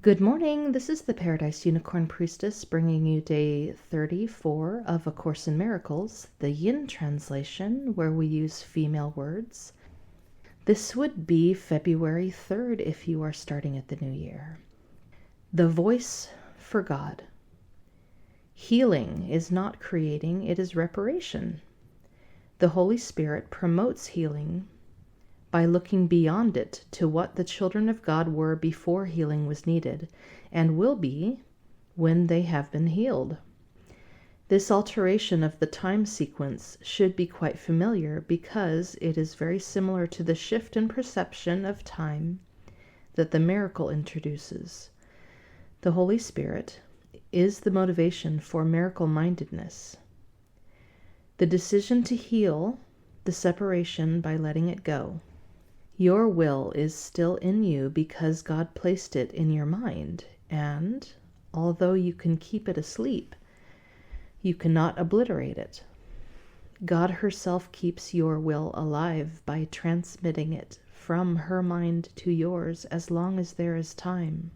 Good morning. This is the Paradise Unicorn Priestess bringing you day 34 of A Course in Miracles, the Yin translation, where we use female words. This would be February 3rd if you are starting at the new year. The voice for God. Healing is not creating, it is reparation. The Holy Spirit promotes healing by looking beyond it to what the children of God were before healing was needed, and will be when they have been healed. This alteration of the time sequence should be quite familiar because it is very similar to the shift in perception of time that the miracle introduces. The Holy Spirit is the motivation for miracle-mindedness. The decision to heal the separation by letting it go. Your will is still in you because God placed it in your mind, and although you can keep it asleep, you cannot obliterate it. God herself keeps your will alive by transmitting it from her mind to yours as long as there is time.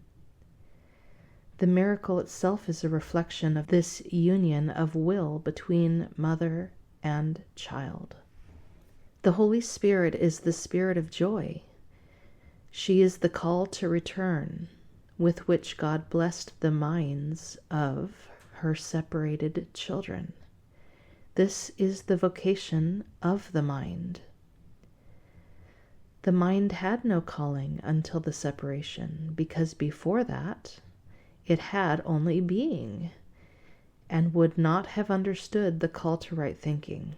The miracle itself is a reflection of this union of will between mother and child. The Holy Spirit is the spirit of joy. She is the call to return with which God blessed the minds of her separated children. This is the vocation of the mind. The mind had no calling until the separation, because before that it had only being and would not have understood the call to right thinking.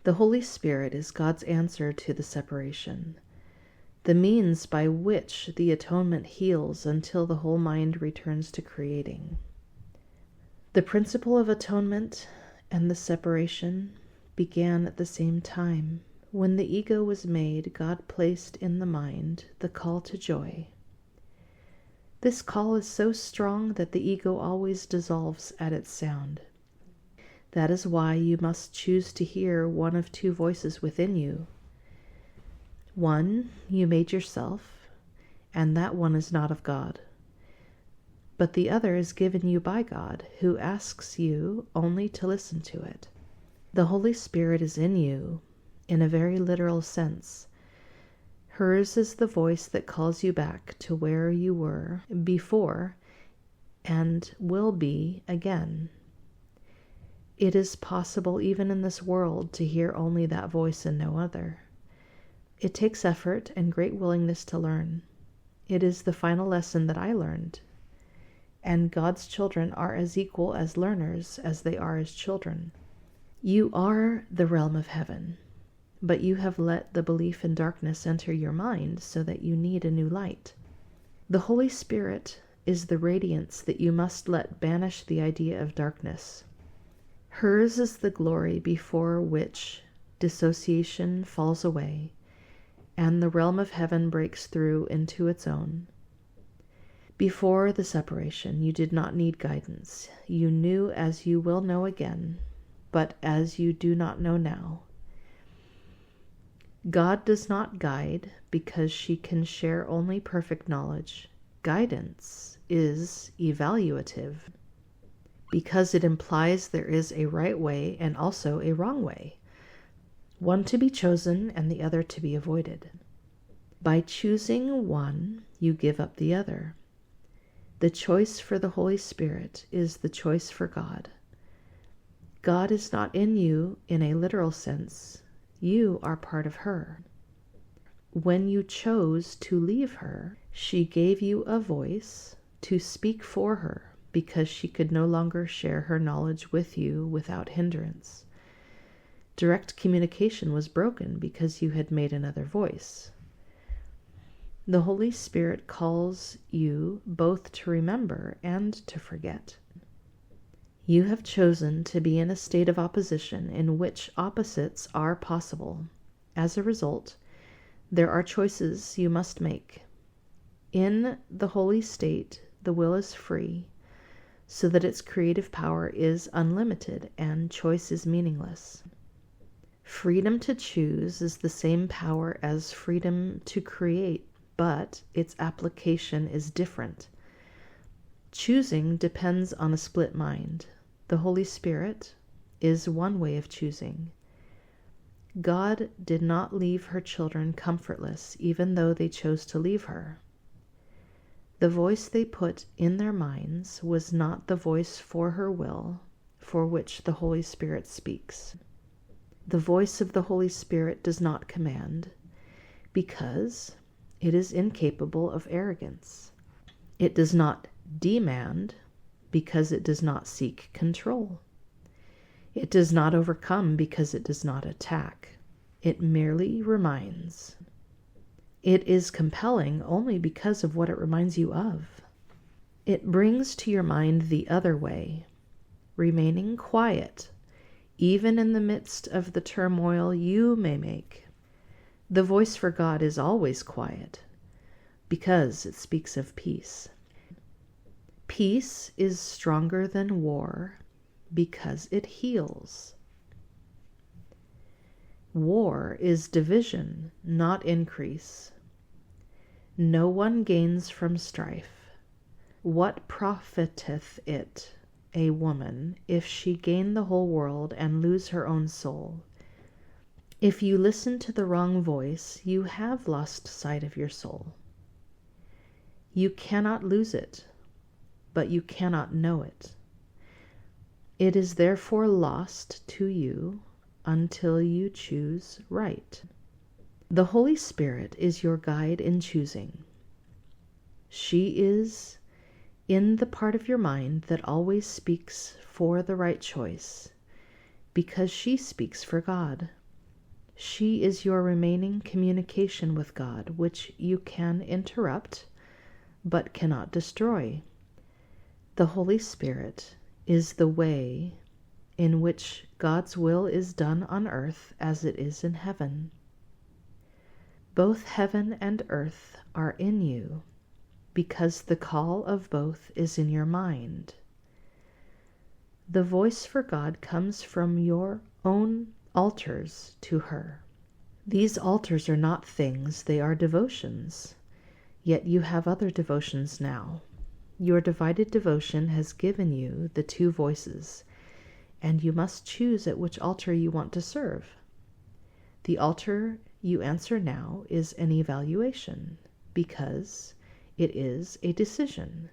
The Holy Spirit is God's answer to the separation, the means by which the atonement heals until the whole mind returns to creating. The principle of atonement and the separation began at the same time. When the ego was made, God placed in the mind the call to joy. This call is so strong that the ego always dissolves at its sound. That is why you must choose to hear one of two voices within you. One you made yourself, and that one is not of God. But the other is given you by God, who asks you only to listen to it. The Holy Spirit is in you, in a very literal sense. Hers is the voice that calls you back to where you were before and will be again. It is possible even in this world to hear only that voice and no other. It takes effort and great willingness to learn. It is the final lesson that I learned. And God's children are as equal as learners as they are as children. You are the realm of heaven, but you have let the belief in darkness enter your mind so that you need a new light. The Holy Spirit is the radiance that you must let banish the idea of darkness. Hers is the glory before which dissociation falls away, and the realm of heaven breaks through into its own. Before the separation, you did not need guidance. You knew as you will know again, but as you do not know now. God does not guide because she can share only perfect knowledge. Guidance is evaluative, because it implies there is a right way and also a wrong way, one to be chosen and the other to be avoided. By choosing one, you give up the other. The choice for the Holy Spirit is the choice for God. God is not in you in a literal sense. You are part of her. When you chose to leave her, she gave you a voice to speak for her, because she could no longer share her knowledge with you without hindrance. Direct communication was broken because you had made another voice. The Holy Spirit calls you both to remember and to forget. You have chosen to be in a state of opposition in which opposites are possible. As a result, there are choices you must make. In the holy state, the will is free, so that its creative power is unlimited and choice is meaningless. Freedom to choose is the same power as freedom to create but its application is different. Choosing depends on a split mind. The Holy Spirit is one way of choosing. God did not leave her children comfortless, even though they chose to leave her. The voice they put in their minds was not the voice for her will, for which the Holy Spirit speaks. The voice of the Holy Spirit does not command, because it is incapable of arrogance. It does not demand, because it does not seek control. It does not overcome, because it does not attack. It merely reminds. It is compelling only because of what it reminds you of. It brings to your mind the other way, remaining quiet, even in the midst of the turmoil you may make. The voice for God is always quiet, because it speaks of peace. Peace is stronger than war, because it heals. War is division, not increase. No one gains from strife. What profiteth it, a woman, if she gain the whole world and lose her own soul? If you listen to the wrong voice, you have lost sight of your soul. You cannot lose it, but you cannot know it. It is therefore lost to you until you choose right. The Holy Spirit is your guide in choosing. She is in the part of your mind that always speaks for the right choice, because she speaks for God. She is your remaining communication with God, which you can interrupt, but cannot destroy. The Holy Spirit is the way in which God's will is done on earth as it is in heaven. Both heaven and earth are in you, because the call of both is in your mind. The voice for God comes from your own altars to her. These altars are not things, they are devotions. Yet you have other devotions now. Your divided devotion has given you the two voices, and you must choose at which altar you want to serve. The altar you answer now is an evaluation, because it is a decision.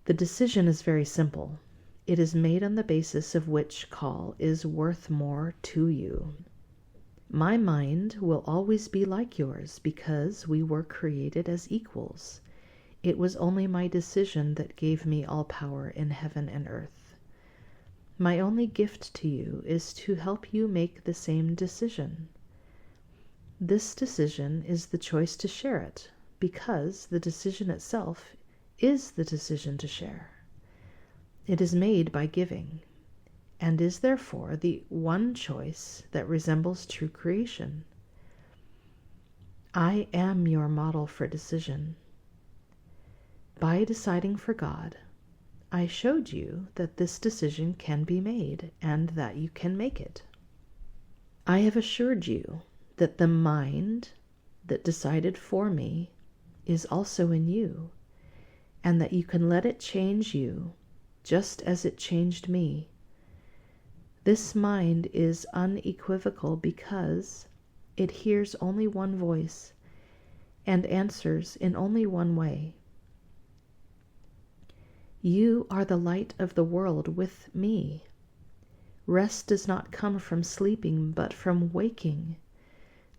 The decision is very simple. It is made on the basis of which call is worth more to you. My mind will always be like yours, because we were created as equals. It was only my decision that gave me all power in heaven and earth. My only gift to you is to help you make the same decision. This decision is the choice to share it, because the decision itself is the decision to share. It is made by giving, and is therefore the one choice that resembles true creation. I am your model for decision. By deciding for God, I showed you that this decision can be made and that you can make it. I have assured you that the mind that decided for me is also in you, and that you can let it change you just as it changed me. This mind is unequivocal because it hears only one voice and answers in only one way. You are the light of the world with me. Rest does not come from sleeping, but from waking.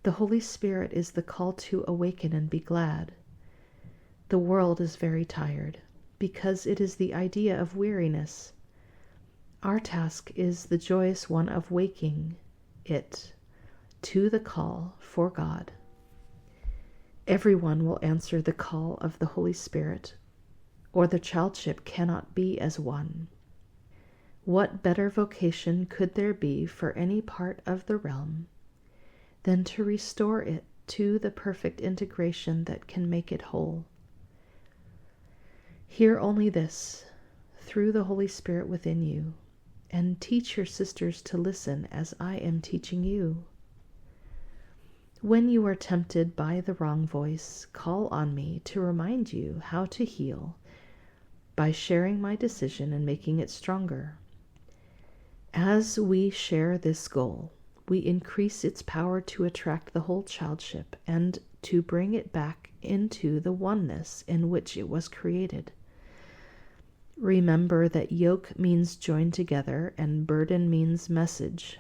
The Holy Spirit is the call to awaken and be glad. The world is very tired, because it is the idea of weariness. Our task is the joyous one of waking it to the call for God. Everyone will answer the call of the Holy Spirit, or the childship cannot be as one. What better vocation could there be for any part of the realm than to restore it to the perfect integration that can make it whole? Hear only this through the Holy Spirit within you, and teach your sisters to listen as I am teaching you. When you are tempted by the wrong voice, call on me to remind you how to heal by sharing my decision and making it stronger. As we share this goal, we increase its power to attract the whole childship and to bring it back into the oneness in which it was created. Remember that yoke means joined together and burden means message.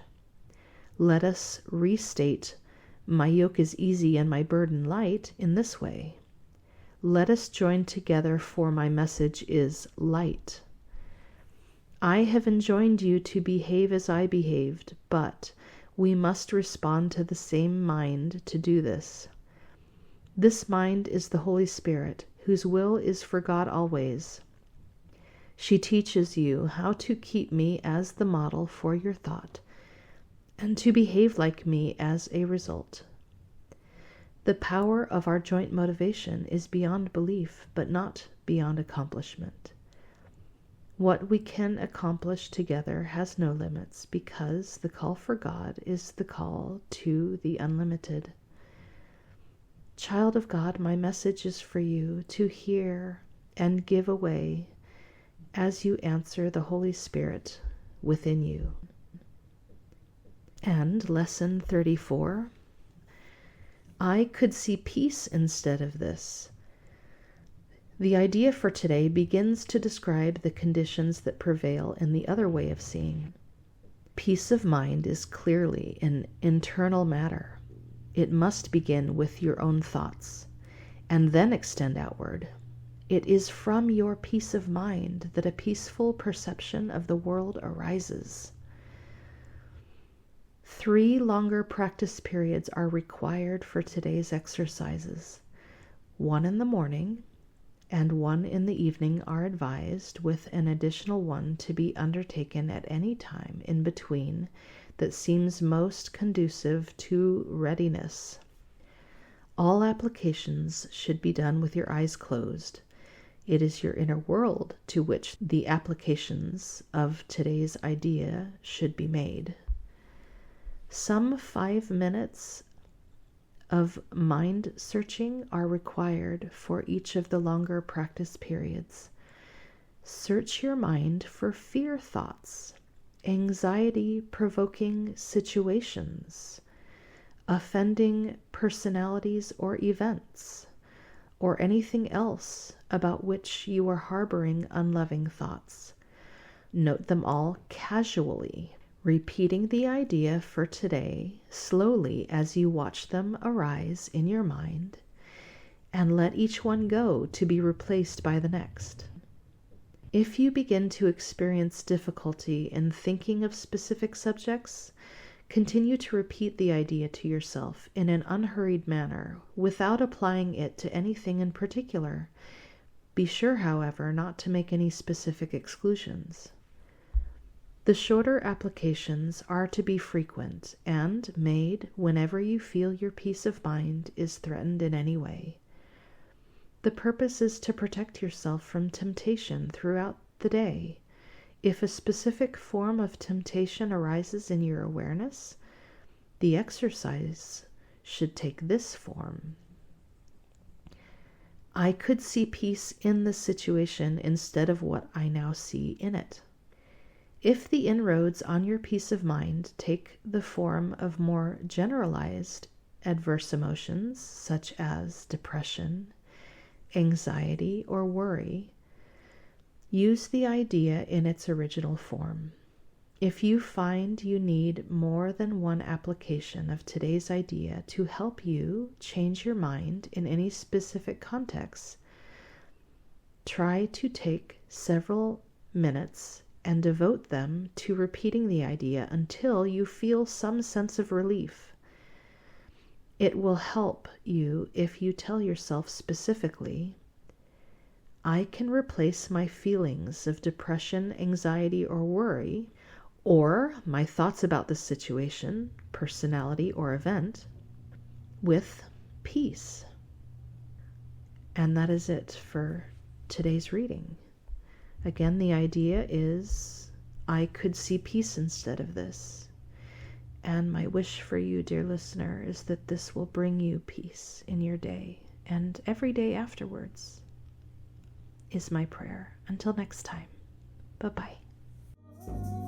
Let us restate, my yoke is easy and my burden light, in this way. Let us join together, for my message is light. I have enjoined you to behave as I behaved, but we must respond to the same mind to do this. This mind is the Holy Spirit, whose will is for God always. She teaches you how to keep me as the model for your thought, and to behave like me as a result. The power of our joint motivation is beyond belief, but not beyond accomplishment. What we can accomplish together has no limits, because the call for God is the call to the unlimited. Child of God, my message is for you to hear and give away as you answer the Holy Spirit within you. And lesson 34, I could see peace instead of this. The idea for today begins to describe the conditions that prevail in the other way of seeing. Peace of mind is clearly an internal matter. It must begin with your own thoughts and then extend outward. It is from your peace of mind that a peaceful perception of the world arises. 3 longer practice periods are required for today's exercises. 1 in the morning and 1 in the evening are advised, with an additional 1 to be undertaken at any time in between that seems most conducive to readiness. All applications should be done with your eyes closed. It is your inner world to which the applications of today's idea should be made. Some 5 minutes of mind searching are required for each of the longer practice periods. Search your mind for fear thoughts, anxiety-provoking situations, offending personalities or events, or anything else about which you are harboring unloving thoughts. Note them all casually, repeating the idea for today slowly as you watch them arise in your mind, and let each one go to be replaced by the next. If you begin to experience difficulty in thinking of specific subjects, continue to repeat the idea to yourself in an unhurried manner without applying it to anything in particular. Be sure, however, not to make any specific exclusions. The shorter applications are to be frequent and made whenever you feel your peace of mind is threatened in any way. The purpose is to protect yourself from temptation throughout the day. If a specific form of temptation arises in your awareness, the exercise should take this form. I could see peace in the situation instead of what I now see in it. If the inroads on your peace of mind take the form of more generalized adverse emotions, such as depression, anxiety, or worry, use the idea in its original form. If you find you need more than one application of today's idea to help you change your mind in any specific context, try to take several minutes and devote them to repeating the idea until you feel some sense of relief. It will help you if you tell yourself specifically, I can replace my feelings of depression, anxiety, or worry, or my thoughts about this situation, personality, or event, with peace. And that is it for today's reading. Again, the idea is, I could see peace instead of this. And my wish for you, dear listener, is that this will bring you peace in your day and every day afterwards, is my prayer. Until next time, bye-bye.